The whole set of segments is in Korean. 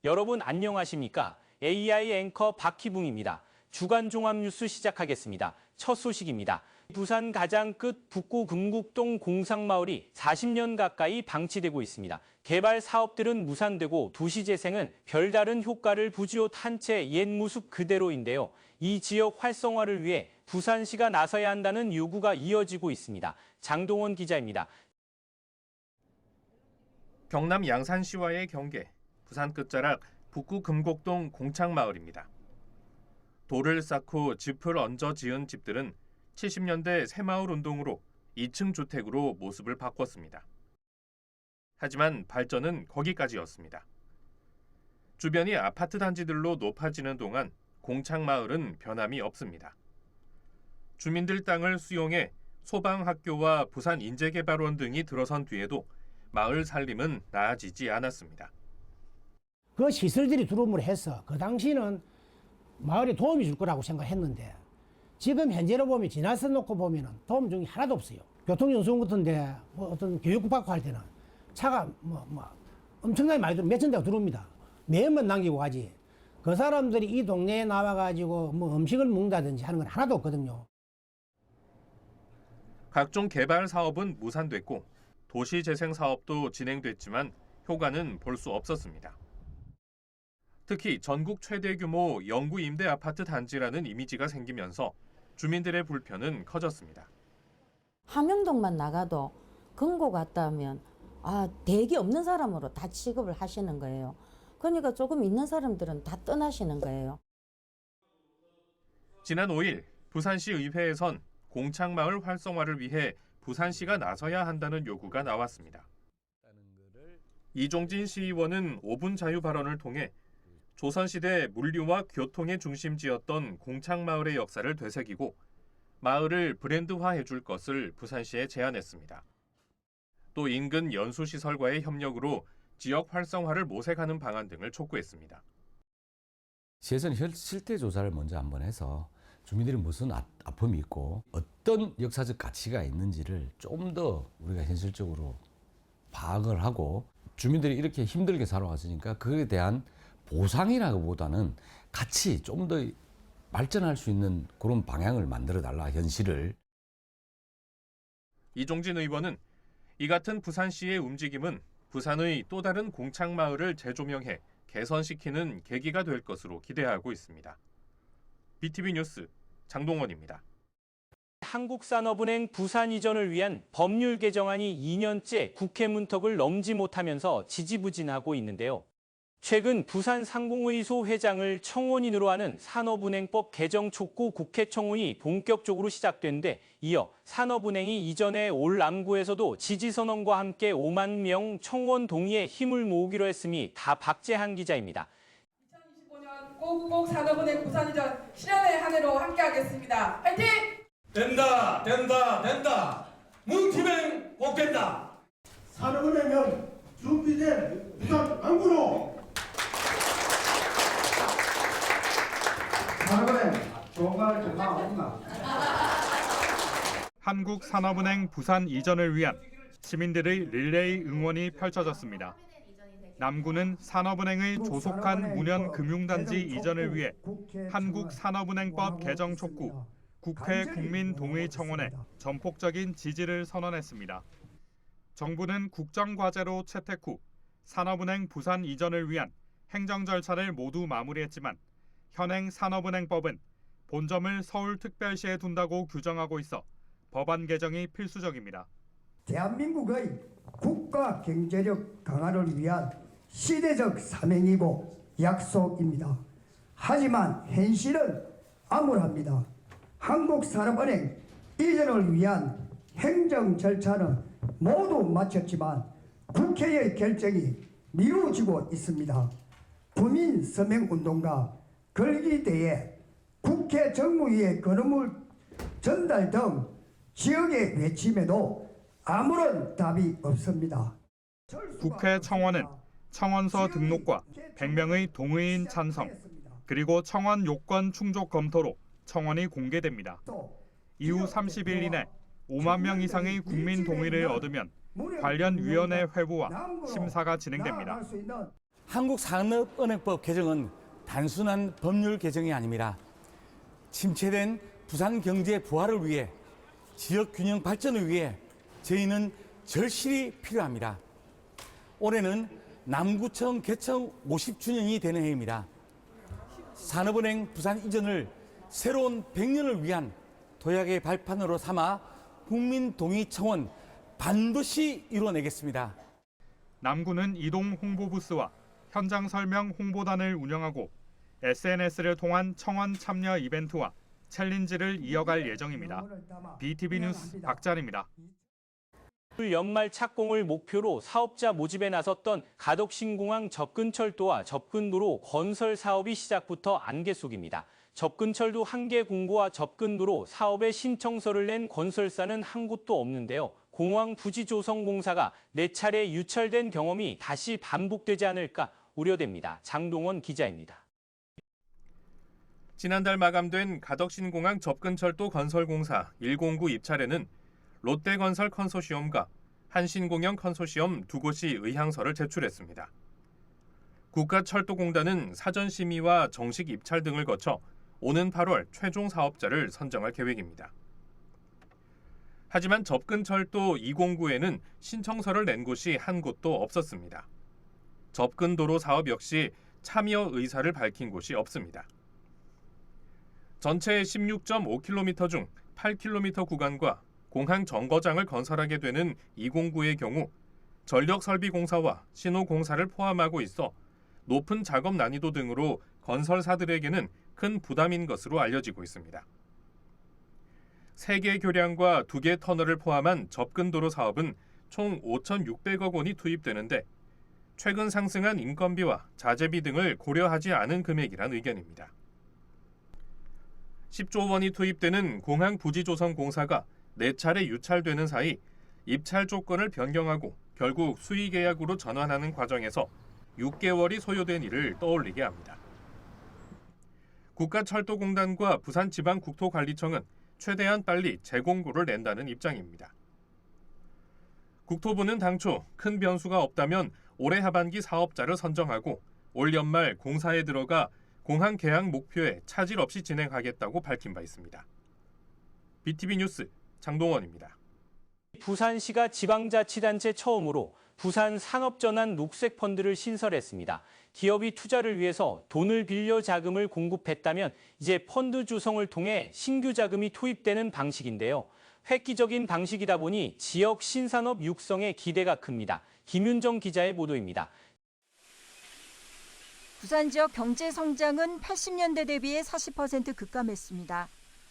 여러분 안녕하십니까? AI 앵커 박희붕입니다. 주간 종합뉴스 시작하겠습니다. 첫 소식입니다. 부산 가장 끝 북구 금곡동 공상마을이 40년 가까이 방치되고 있습니다. 개발 사업들은 무산되고 도시재생은 별다른 효과를 부지못한 채 옛 모습 그대로인데요. 이 지역 활성화를 위해 부산시가 나서야 한다는 요구가 이어지고 있습니다. 장동원 기자입니다. 경남 양산시와의 경계, 부산 끝자락 북구 금곡동 공창마을입니다. 돌을 쌓고 짚을 얹어 지은 집들은 70년대 새마을 운동으로 2층 주택으로 모습을 바꿨습니다. 하지만 발전은 거기까지였습니다. 주변이 아파트 단지들로 높아지는 동안 공창마을은 변함이 없습니다. 주민들 땅을 수용해 소방학교와 부산인재개발원 등이 들어선 뒤에도 마을 살림은 나아지지 않았습니다. 그 시설들이 들어옴으로 해서 그 당시는 마을에 도움이 줄 거라고 생각했는데 지금 현재로 보면 지나서 놓고 보면은 도움 중에 하나도 없어요. 교통연수원 같은데 뭐 어떤 교육국 받고 할 때는 차가 엄청나게 많이 몇 천 대가 들어옵니다. 매연만 남기고 가지. 그 사람들이 이 동네에 나와가지고 뭐 음식을 먹는다든지 하는 건 하나도 없거든요. 각종 개발 사업은 무산됐고 도시재생 사업도 진행됐지만 효과는 볼 수 없었습니다. 특히 전국 최대 규모 영구 임대 아파트 단지라는 이미지가 생기면서 주민들의 불편은 커졌습니다. 함영동만 나가도 금고 갔다 하면 대기 없는 사람으로 다 취급을 하시는 거예요. 그러니까 조금 있는 사람들은 다 떠나시는 거예요. 지난 5일 부산시 의회에선 공창마을 활성화를 위해 부산시가 나서야 한다는 요구가 나왔습니다. 이종진 시의원은 5분 자유 발언을 통해 조선시대 물류와 교통의 중심지였던 공창마을의 역사를 되새기고 마을을 브랜드화해 줄 것을 부산시에 제안했습니다. 또 인근 연수시설과의 협력으로 지역 활성화를 모색하는 방안 등을 촉구했습니다. 시에서는 실태 조사를 먼저 한번 해서 주민들이 무슨 아픔이 있고 어떤 역사적 가치가 있는지를 좀 더 우리가 현실적으로 파악을 하고 주민들이 이렇게 힘들게 살아왔으니까 그에 대한 보상이라기보다는 같이 좀 더 발전할 수 있는 그런 방향을 만들어달라, 현실을. 이종진 의원은 이 같은 부산시의 움직임은 부산의 또 다른 공창마을을 재조명해 개선시키는 계기가 될 것으로 기대하고 있습니다. BTV 뉴스 장동원입니다. 한국산업은행 부산 이전을 위한 법률 개정안이 2년째 국회 문턱을 넘지 못하면서 지지부진하고 있는데요. 최근 부산상공회의소 회장을 청원인으로 하는 산업은행법 개정 촉구 국회 청원이 본격적으로 시작된 데 이어 산업은행이 이전에 올 남구에서도 지지선언과 함께 5만 명 청원 동의에 힘을 모으기로 했음이 다 박재한 기자입니다. 2025년 꼭 산업은행 부산 이전 실현의 한 해로 함께하겠습니다. 화이팅! 된다 된다 된다 문팀행 꼭 된다. 산업은행은 준비된 부산 안구로 산업은행 정말 정말 한국산업은행 부산 이전을 위한 시민들의 릴레이 응원이 펼쳐졌습니다. 남구는 산업은행의 조속한 문현 금융단지 이전을 위해 한국산업은행법 개정 촉구, 국회 국민동의 청원에 전폭적인 지지를 선언했습니다. 정부는 국정과제로 채택 후 산업은행 부산 이전을 위한 행정 절차를 모두 마무리했지만 현행 산업은행법은 본점을 서울특별시에 둔다고 규정하고 있어 법안 개정이 필수적입니다. 대한민국의 국가 경제력 강화를 위한 시대적 사명이고 약속입니다. 하지만 현실은 암울합니다. 한국산업은행 이전을 위한 행정 절차는 모두 마쳤지만 국회의 결정이 미루어지고 있습니다. 부민 서명운동과 걸기대회, 국회 정무위의 건의물 전달 등 지역의 외침에도 아무런 답이 없습니다. 국회 청원은 청원서 등록과 100명의 동의인 찬성, 그리고 청원 요건 충족 검토로 청원이 공개됩니다. 이후 30일 이내 5만 명 이상의 국민 동의를 얻으면 관련 위원회 회부와 심사가 진행됩니다. 한국산업은행법 개정은 단순한 법률 개정이 아닙니다. 침체된 부산 경제 부활을 위해, 지역 균형 발전을 위해 저희는 절실히 필요합니다. 올해는 남구청 개청 50주년이 되는 해입니다. 산업은행 부산 이전을 새로운 100년을 위한 도약의 발판으로 삼아 국민 동의 청원 반드시 이뤄내겠습니다. 남구는 이동 홍보부스와 현장 설명 홍보단을 운영하고 SNS를 통한 청원 참여 이벤트와 챌린지를 이어갈 예정입니다. BTV 뉴스 박찬입니다. 연말 착공을 목표로 사업자 모집에 나섰던 가덕신공항 접근철도와 접근도로 건설 사업이 시작부터 안개 속입니다. 접근철도 한개 공고와 접근도로 사업에 신청서를 낸 건설사는 한 곳도 없는데요. 공항 부지 조성공사가 4차례 유찰된 경험이 다시 반복되지 않을까 우려됩니다. 장동원 기자입니다. 지난달 마감된 가덕신공항 접근철도 건설공사 109 입찰에는 롯데건설 컨소시엄과 한신공영 컨소시엄 두 곳이 의향서를 제출했습니다. 국가철도공단은 사전 심의와 정식 입찰 등을 거쳐 오는 8월 최종 사업자를 선정할 계획입니다. 하지만 접근철도 209에는 신청서를 낸 곳이 한 곳도 없었습니다. 접근도로 사업 역시 참여 의사를 밝힌 곳이 없습니다. 전체 16.5km 중 8km 구간과 공항 정거장을 건설하게 되는 209의 경우 전력설비공사와 신호공사를 포함하고 있어 높은 작업 난이도 등으로 건설사들에게는 큰 부담인 것으로 알려지고 있습니다. 3개 교량과 2개 터널을 포함한 접근도로 사업은 총 5,600억 원이 투입되는데 최근 상승한 인건비와 자재비 등을 고려하지 않은 금액이란 의견입니다. 10조 원이 투입되는 공항 부지 조성 공사가 4차례 유찰되는 사이 입찰 조건을 변경하고 결국 수의 계약으로 전환하는 과정에서 6개월이 소요된 일을 떠올리게 합니다. 국가철도공단과 부산지방국토관리청은 최대한 빨리 재공고를 낸다는 입장입니다. 국토부는 당초 큰 변수가 없다면 올해 하반기 사업자를 선정하고 올 연말 공사에 들어가 공항 개항 목표에 차질 없이 진행하겠다고 밝힌 바 있습니다. BTV 뉴스 장동원입니다. 부산시가 지방자치단체 처음으로 부산 산업전환 녹색펀드를 신설했습니다. 기업이 투자를 위해서 돈을 빌려 자금을 공급했다면 이제 펀드 조성을 통해 신규 자금이 투입되는 방식인데요. 획기적인 방식이다 보니 지역 신산업 육성에 기대가 큽니다. 김윤정 기자의 보도입니다. 부산 지역 경제 성장은 80년대 대비해 40% 급감했습니다.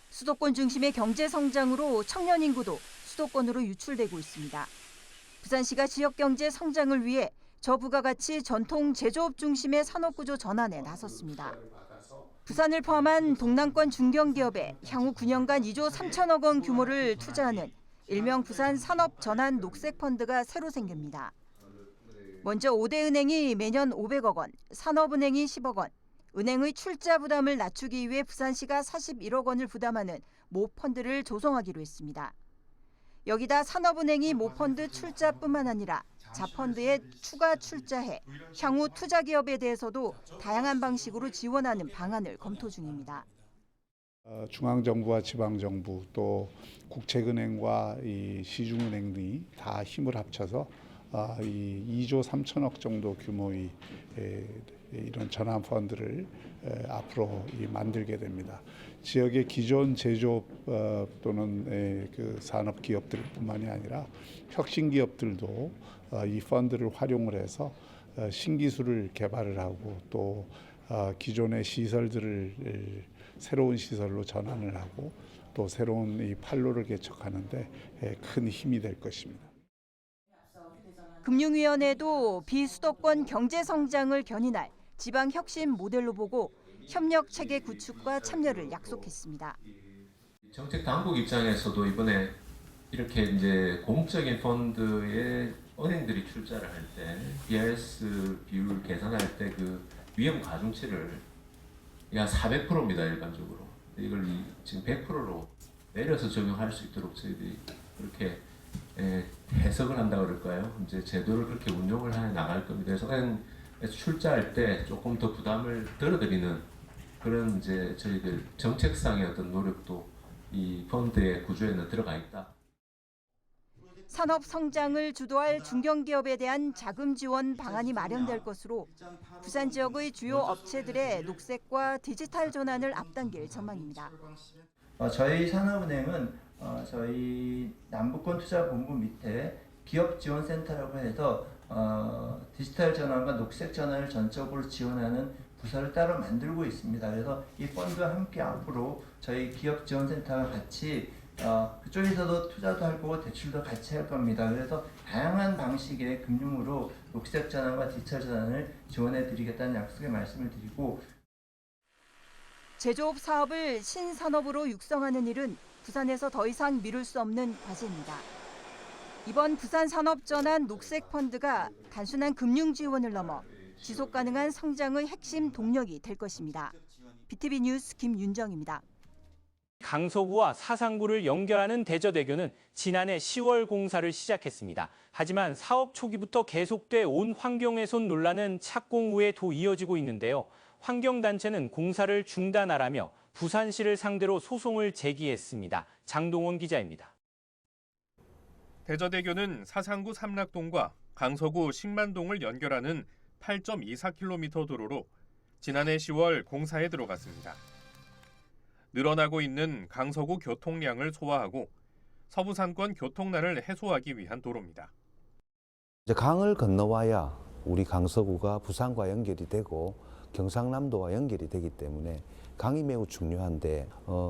수도권 중심의 경제 성장으로 청년 인구도 수도권으로 유출되고 있습니다. 부산시가 지역 경제 성장을 위해 저부가가치 전통 제조업 중심의 산업구조 전환에 나섰습니다. 부산을 포함한 동남권 중견기업에 향후 9년간 2조 3천억 원 규모를 투자하는 일명 부산 산업전환 녹색펀드가 새로 생깁니다. 먼저 5대 은행이 매년 500억 원, 산업은행이 10억 원, 은행의 출자 부담을 낮추기 위해 부산시가 41억 원을 부담하는 모펀드를 조성하기로 했습니다. 여기다 산업은행이 모펀드 출자뿐만 아니라 자펀드에 추가 출자해 향후 투자 기업에 대해서도 다양한 방식으로 지원하는 방안을 검토 중입니다. 중앙정부와 지방정부 또 국책은행과 이 시중은행 등이 다 힘을 합쳐서 이 2조 3천억 정도 규모의 이런 전환 펀드를 앞으로 만들게 됩니다. 지역의 기존 제조업 또는 그 산업 기업들뿐만이 아니라 혁신 기업들도 이 펀드를 활용을 해서 신기술을 개발을 하고 또 기존의 시설들을 새로운 시설로 전환을 하고 또 새로운 이 판로를 개척하는데 큰 힘이 될 것입니다. 금융위원회도 비수도권 경제 성장을 견인할 지방 혁신 모델로 보고 협력 체계 구축과 참여를 약속했습니다. 정책 당국 입장에서도 이번에 이렇게 이제 공적인 펀드에 은행들이 출자를 할 때 BIS 비율 계산할 때 그 위험 가중치를 한 400%입니다 일반적으로. 이걸 지금 100%로 내려서 적용할 수 있도록 저희들이 그렇게 해석을 한다 그럴까요? 이제 제도를 그렇게 운용을 해 나갈 겁니다. 그래서 출자할 때 조금 더 부담을 덜어드리는 그런 이제 저희들 정책상의 어떤 노력도 이 펀드의 구조에는 들어가 있다. 산업 성장을 주도할 중견기업에 대한 자금 지원 방안이 마련될 것으로 부산 지역의 주요 업체들의 녹색과 디지털 전환을 앞당길 전망입니다. 저희 산업은행은 저희 남부권 투자본부 밑에 기업지원센터라고 해서 디지털 전환과 녹색 전환을 전적으로 지원하는 부서를 따로 만들고 있습니다. 그래서 이 펀드와 함께 앞으로 저희 기업지원센터와 같이 그쪽에서도 투자도 할 거고 대출도 같이 할 겁니다. 그래서 다양한 방식의 금융으로 녹색 전환과 디지털 전환을 지원해 드리겠다는 약속의 말씀을 드리고, 제조업 사업을 신산업으로 육성하는 일은 부산에서 더 이상 미룰 수 없는 과제입니다. 이번 부산 산업전환 녹색펀드가 단순한 금융 지원을 넘어 지속 가능한 성장의 핵심 동력이 될 것입니다. BTV 뉴스 김윤정입니다. 강서구와 사상구를 연결하는 대저대교는 지난해 10월 공사를 시작했습니다. 하지만 사업 초기부터 계속돼 온 환경훼손 논란은 착공 후에도 이어지고 있는데요. 환경단체는 공사를 중단하라며 부산시를 상대로 소송을 제기했습니다. 장동원 기자입니다. 대저대교는 사상구 삼락동과 강서구 식만동을 연결하는 8.24km 도로로 지난해 10월 공사에 들어갔습니다. 늘어나고 있는 강서구 교통량을 소화하고 서부산권 교통난을 해소하기 위한 도로입니다. 이제 강을 건너와야 우리 강서구가 부산과 연결이 되고 경상남도와 연결이 되기 때문에 강이 매우 중요한데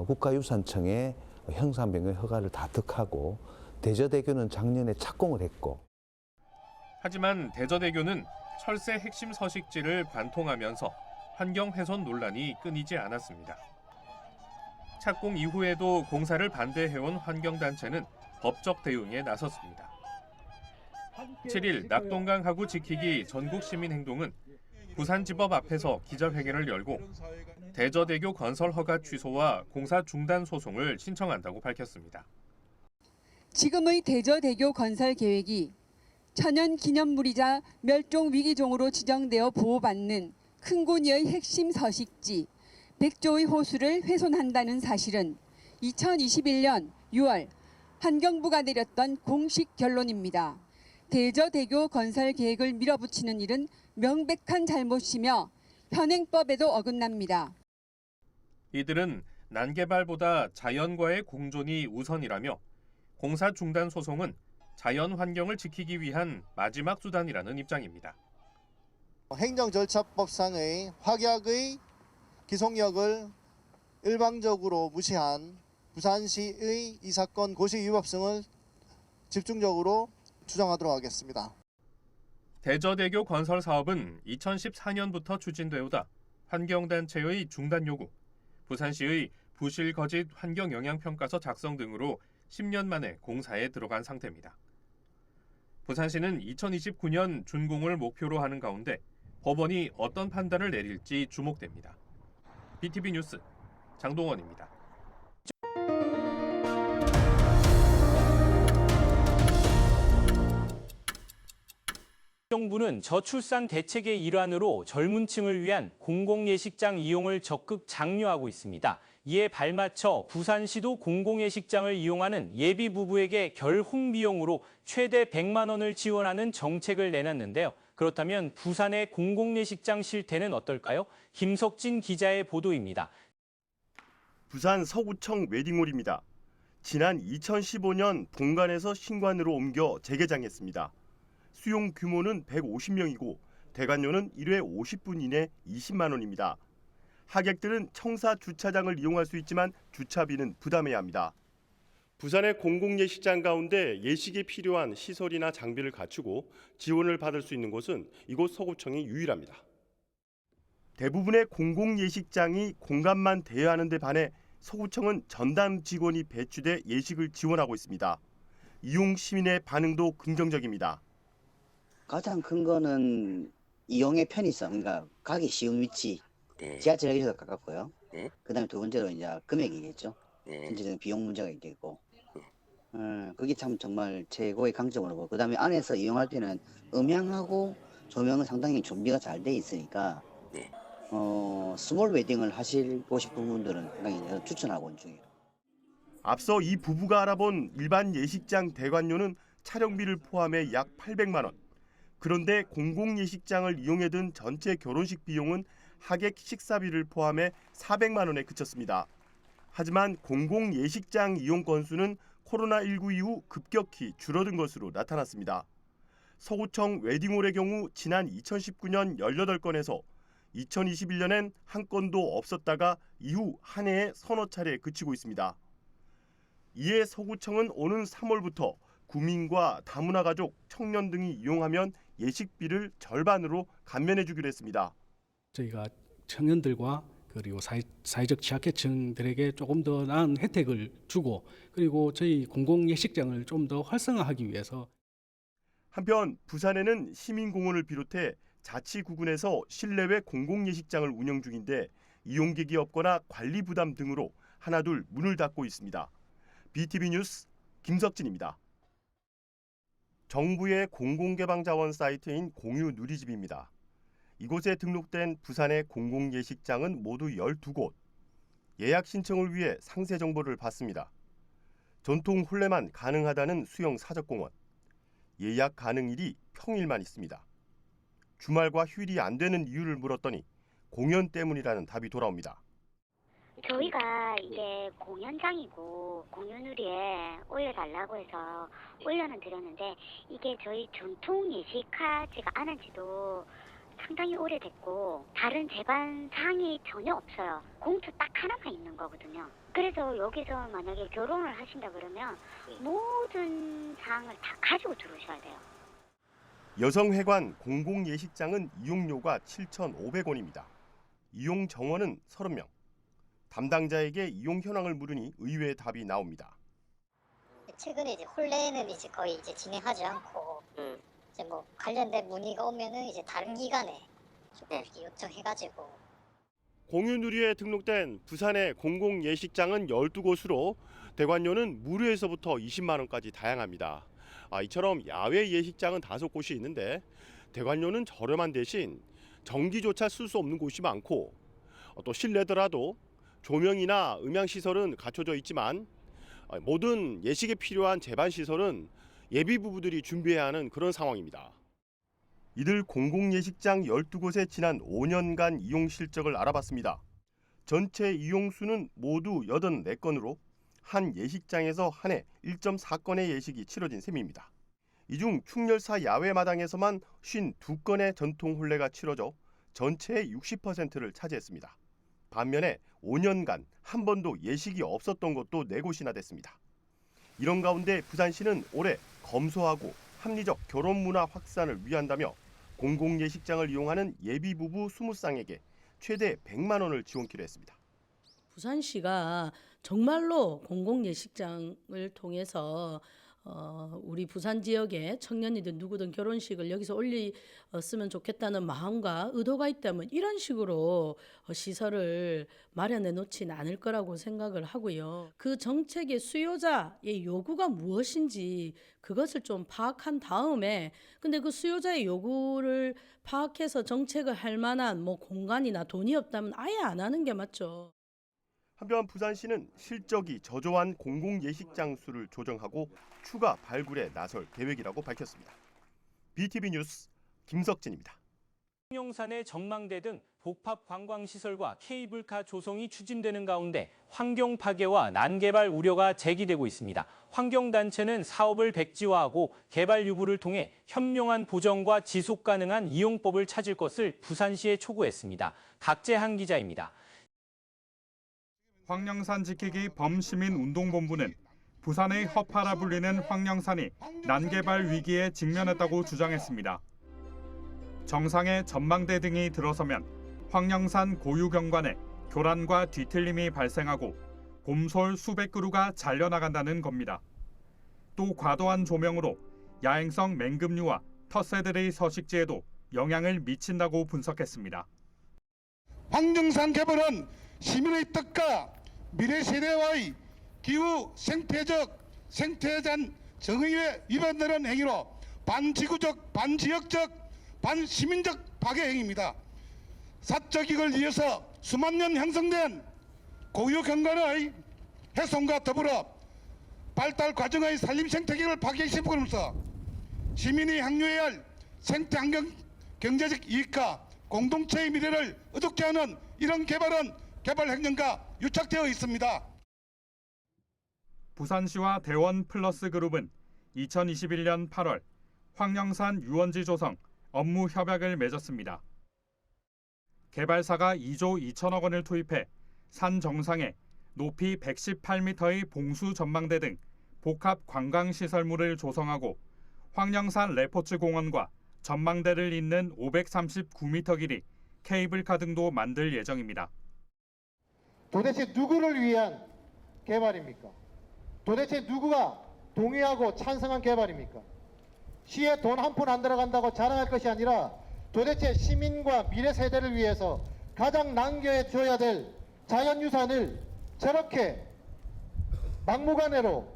국가유산청에 형상변경 허가를 다 득하고 대저대교는 작년에 착공을 했고, 하지만 대저대교는 철새 핵심 서식지를 관통하면서 환경훼손 논란이 끊이지 않았습니다. 착공 이후에도 공사를 반대해온 환경단체는 법적 대응에 나섰습니다. 7일 낙동강 하구 지키기 전국시민행동은 부산지법 앞에서 기자회견을 열고 대저대교 건설 허가 취소와 공사 중단 소송을 신청한다고 밝혔습니다. 지금의 대저대교 건설 계획이 천연기념물이자 멸종위기종으로 지정되어 보호받는 큰고니의 핵심 서식지 백조의 호수를 훼손한다는 사실은 2021년 6월 환경부가 내렸던 공식 결론입니다. 대저대교 건설 계획을 밀어붙이는 일은 명백한 잘못이며 현행법에도 어긋납니다. 이들은 난개발보다 자연과의 공존이 우선이라며 공사 중단 소송은 자연 환경을 지키기 위한 마지막 수단이라는 입장입니다. 행정절차법상의 확약의 기속력을 일방적으로 무시한 부산시의 이 사건 고시 위법성을 집중적으로 주장하도록 하겠습니다. 대저대교 건설 사업은 2014년부터 추진되오다 환경단체의 중단 요구, 부산시의 부실 거짓 환경영향평가서 작성 등으로 10년 만에 공사에 들어간 상태입니다. 부산시는 2029년 준공을 목표로 하는 가운데 법원이 어떤 판단을 내릴지 주목됩니다. BTV 뉴스 장동원입니다. 정부는 저출산 대책의 일환으로 젊은 층을 위한 공공예식장 이용을 적극 장려하고 있습니다. 이에 발맞춰 부산시도 공공예식장을 이용하는 예비 부부에게 결혼 비용으로 최대 100만 원을 지원하는 정책을 내놨는데요. 그렇다면 부산의 공공예식장 실태는 어떨까요? 김석진 기자의 보도입니다. 부산 서구청 웨딩홀입니다. 지난 2015년 본관에서 신관으로 옮겨 재개장했습니다. 수용 규모는 150명이고 대관료는 1회 50분 이내 20만 원입니다. 하객들은 청사 주차장을 이용할 수 있지만 주차비는 부담해야 합니다. 부산의 공공예식장 가운데 예식에 필요한 시설이나 장비를 갖추고 지원을 받을 수 있는 곳은 이곳 서구청이 유일합니다. 대부분의 공공예식장이 공간만 대여하는 데 반해 서구청은 전담 직원이 배치돼 예식을 지원하고 있습니다. 이용 시민의 반응도 긍정적입니다. 가장 큰 거는 이용의 편의성, 그러니까 가기 쉬운 위치, 지하철역에서 가깝고요. 그다음에 두 번째로 이제 금액이겠죠. 전체적인 비용 문제가 있겠고, 그게 참 정말 최고의 강점으로 보고, 그다음에 안에서 이용할 때는 음향하고 조명은 상당히 준비가 잘 돼 있으니까 스몰 웨딩을 하시고 싶은 분들은 상당히 추천하고 있는 중이에요. 앞서 이 부부가 알아본 일반 예식장 대관료는 촬영비를 포함해 약 800만 원. 그런데 공공예식장을 이용해 든 전체 결혼식 비용은 하객 식사비를 포함해 400만 원에 그쳤습니다. 하지만 공공예식장 이용 건수는 코로나19 이후 급격히 줄어든 것으로 나타났습니다. 서구청 웨딩홀의 경우 지난 2019년 18건에서 2021년엔 한 건도 없었다가 이후 한 해에 서너 차례 그치고 있습니다. 이에 서구청은 오는 3월부터 구민과 다문화 가족, 청년 등이 이용하면 예식비를 절반으로 감면해 주기로 했습니다. 저희가 청년들과 그리고 사회적 취약계층들에게 조금 더 나은 혜택을 주고 그리고 저희 공공예식장을 좀 더 활성화하기 위해서 한편 부산에는 시민공원을 비롯해 자치구군에서 실내외 공공예식장을 운영 중인데 이용객이 없거나 관리 부담 등으로 하나둘 문을 닫고 있습니다. BTV 뉴스 김석진입니다. 정부의 공공개방자원 사이트인 공유누리집입니다. 이곳에 등록된 부산의 공공예식장은 모두 12곳. 예약 신청을 위해 상세 정보를 받습니다. 전통 혼례만 가능하다는 수영 사적공원. 예약 가능일이 평일만 있습니다. 주말과 휴일이 안 되는 이유를 물었더니 공연 때문이라는 답이 돌아옵니다. 저희가 이게 공연장이고 공연누리에 올려달라고 해서 올려는 드렸는데 이게 저희 전통 예식하지가 않은 지도 상당히 오래됐고 다른 제반 사항이 전혀 없어요. 공투 딱 하나만 있는 거거든요. 그래서 여기서 만약에 결혼을 하신다 그러면 모든 사항을 다 가지고 들어오셔야 돼요. 여성회관 공공예식장은 이용료가 7,500원입니다. 이용 정원은 30명. 담당자에게 이용 현황을 물으니 의외의 답이 나옵니다. 최근에 이제 혼례는 이제 거의 이제 진행하지 않고 이제 뭐 관련된 문의가 오면은 이제 다른 기관에 조금 이렇게 요청해가지고. 공유누리에 등록된 부산의 공공예식장은 12곳으로 대관료는 무료에서부터 20만 원까지 다양합니다. 이처럼 야외 예식장은 5곳이 있는데 대관료는 저렴한 대신 전기조차 쓸 수 없는 곳이 많고 또 실내더라도 조명이나 음향시설은 갖춰져 있지만 모든 예식에 필요한 제반시설은 예비 부부들이 준비해야 하는 그런 상황입니다. 이들 공공예식장 12곳의 지난 5년간 이용 실적을 알아봤습니다. 전체 이용수는 모두 84건으로 한 예식장에서 한 해 1.4건의 예식이 치러진 셈입니다. 이 중 충렬사 야외마당에서만 52건의 전통 혼례가 치러져 전체의 60%를 차지했습니다. 반면에 5년간 한 번도 예식이 없었던 곳도 4곳이나 됐습니다. 이런 가운데 부산시는 올해 검소하고 합리적 결혼 문화 확산을 위한다며 공공예식장을 이용하는 예비부부 20쌍에게 최대 100만 원을 지원키로 했습니다. 부산시가 정말로 공공예식장을 통해서 우리 부산 지역의 청년이든 누구든 결혼식을 여기서 올렸으면 좋겠다는 마음과 의도가 있다면 이런 식으로 시설을 마련해 놓지는 않을 거라고 생각을 하고요. 그 정책의 수요자의 요구가 무엇인지 그것을 좀 파악한 다음에 근데 그 수요자의 요구를 파악해서 정책을 할 만한 뭐 공간이나 돈이 없다면 아예 안 하는 게 맞죠. 한편 부산시는 실적이 저조한 공공예식장 수를 조정하고 추가 발굴에 나설 계획이라고 밝혔습니다. BTV 뉴스 김석진입니다. 황령산의 전망대 등 복합 관광시설과 케이블카 조성이 추진되는 가운데 환경 파괴와 난개발 우려가 제기되고 있습니다. 환경단체는 사업을 백지화하고 개발 유보를 통해 현명한 보전과 지속 가능한 이용법을 찾을 것을 부산시에 촉구했습니다. 각재한 기자입니다. 황령산 지키기 범시민운동본부는 부산의 허파라 불리는 황령산이 난개발 위기에 직면했다고 주장했습니다. 정상에 전망대 등이 들어서면 황령산 고유경관에 교란과 뒤틀림이 발생하고 곰솔 수백 그루가 잘려나간다는 겁니다. 또 과도한 조명으로 야행성 맹금류와 텃새들의 서식지에도 영향을 미친다고 분석했습니다. 황령산 개발은 시민의 뜻과 미래 세대와의 기후 생태적 생태전 정의에 위반되는 행위로 반지구적 반지역적 반시민적 파괴 행위입니다. 사적 이익을 위해서 수만 년 형성된 고유 경관의 훼손과 더불어 발달 과정의 산림 생태계를 파괴시키면서 시민이 향유해야 할 생태 환경 경제적 이익과 공동체의 미래를 어둡게 하는 이런 개발은 개발 행정과 유착되어 있습니다. 부산시와 대원 플러스 그룹은 2021년 8월 황령산 유원지 조성 업무 협약을 맺었습니다. 개발사가 2조 2천억 원을 투입해 산 정상에 높이 118m의 봉수 전망대 등 복합 관광시설물을 조성하고 황령산 레포츠 공원과 전망대를 잇는 539m 길이 케이블카 등도 만들 예정입니다. 도대체 누구를 위한 개발입니까? 도대체 누구가 동의하고 찬성한 개발입니까? 시에 돈 한 푼 안 들어간다고 자랑할 것이 아니라 도대체 시민과 미래 세대를 위해서 가장 남겨해 줘야 될 자연유산을 저렇게 막무가내로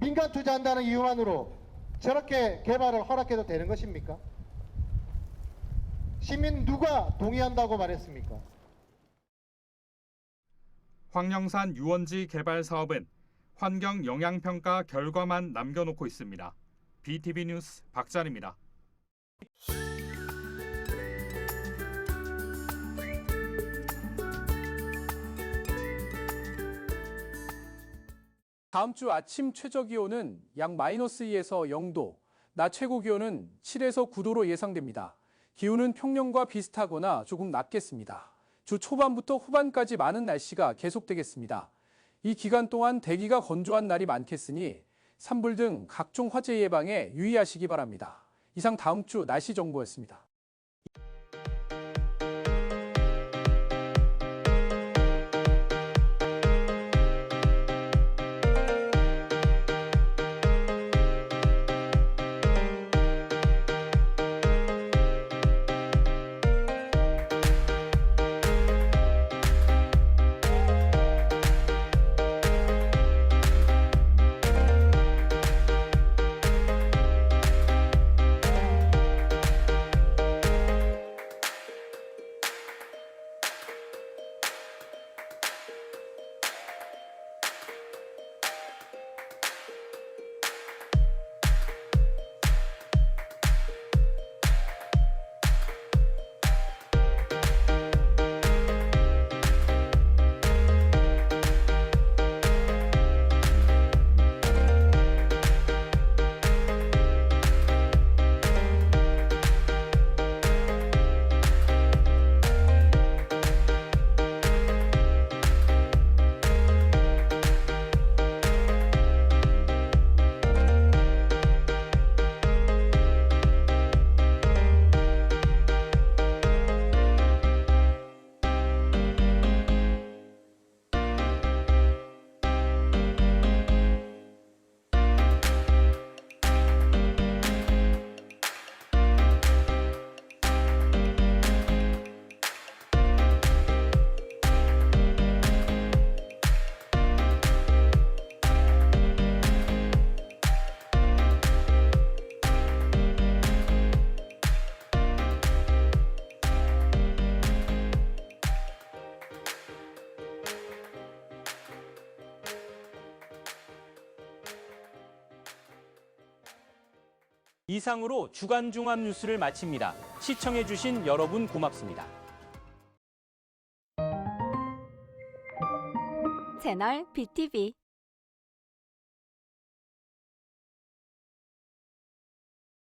민간 투자한다는 이유만으로 저렇게 개발을 허락해도 되는 것입니까? 시민 누가 동의한다고 말했습니까? 황령산 유원지 개발 사업은 환경 영향평가 결과만 남겨놓고 있습니다. BTV 뉴스 박찬입니다. 다음 주 아침 최저 기온은 약 -2에서 0도, 낮 최고 기온은 7에서 9도로 예상됩니다. 기온은 평년과 비슷하거나 조금 낮겠습니다. 주 초반부터 후반까지 많은 날씨가 계속되겠습니다. 이 기간 동안 대기가 건조한 날이 많겠으니 산불 등 각종 화재 예방에 유의하시기 바랍니다. 이상 다음 주 날씨 정보였습니다. 이상으로 주간 종합 뉴스를 마칩니다. 시청해주신 여러분 고맙습니다. 채널 BTV